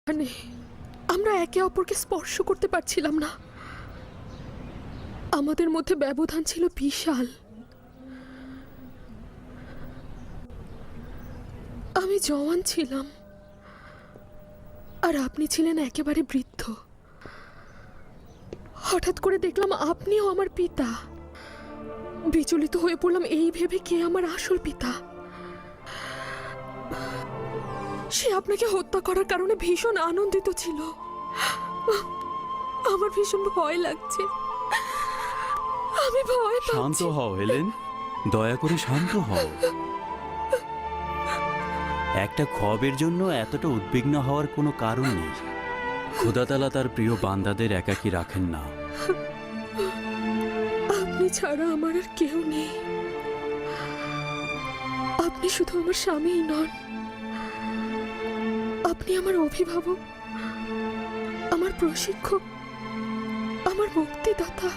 মানে আমরা একে অপরকে স্পর্শ করতে পারছিলাম না। আমাদের মধ্যে ব্যবধান ছিল বিশাল। আমি জওয়ান ছিলাম আর আপনি ছিলেন একেবারে বৃদ্ধ। হঠাৎ করে দেখলাম আপনিও আমার পিতা। বিচলিত হয়ে পড়লাম এই ভেবে কে আমার আসল পিতা। সে আপনাকে হত্যা করার কারণে ভীষণ আনন্দিত ছিল। আমার ভীষণ ভয় লাগছে। আমি ভয় পাচ্ছি। শান্ত হও হেলেন, দয়া করে শান্ত হও। একটা খবের জন্য এতটা উদ্বিগ্ন হওয়ার কোনো কারণ নেই। খোদা তাআলা তার প্রিয় বান্দাদের একাকী রাখেন না। আপনি ছাড়া আমার আর কেউ নেই। আপনি শুধু আমার স্বামীই নন, আপনি আমার অভিভাবক, আমার প্রশিক্ষক, আমার মুক্তিদাতা।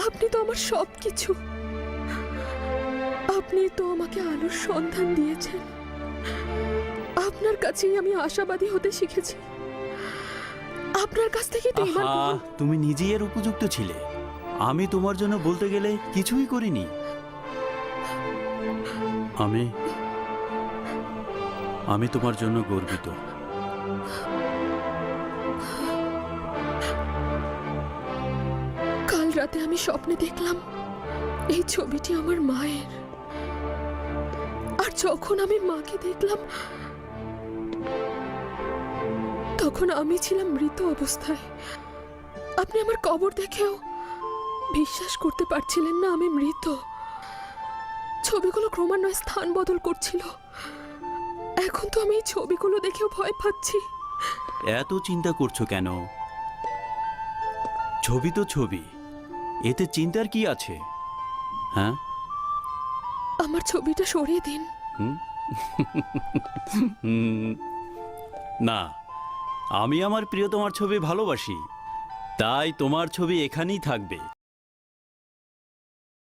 আপনি তো আমার সবকিছু। আপনি তো আমাকে আলোর সন্ধান দিয়েছেন। আপনার কাছেই আমি আশাবাদী হতে শিখেছি। আপনার কাছ থেকে তো ঈমান আহা, কবুল। তুমি নিজেই এর উপযুক্ত ছিলে। আমি তোমার জন্য বলতে গেলে কিছুই করিনি। আমি তোমার জন্য গর্বিত। কাল রাতে আমি স্বপ্নে দেখলাম এই ছবিটি আমার মায়ের। আর যখন আমি মাকে দেখলাম তখন আমি ছিলাম মৃত অবস্থায়। আপনি আমার কবর দেখেও বিশ্বাস করতে পারছিলেন না আমি মৃত। ছবিগুলো ক্রমান্বয়ে স্থান বদল করছিল। এখন তো আমি এই ছবিগুলো দেখেও ভয় পাচ্ছি। এত চিন্তা করছো কেন? ছবি তো ছবি, এতে চিন্তার কি আছে? হ্যাঁ, আমার ছবিটা সরিয়ে দিন। না, আমি আমার প্রিয়তমার ছবি ভালোবাসি, তাই তোমার ছবি এখানেই থাকবে।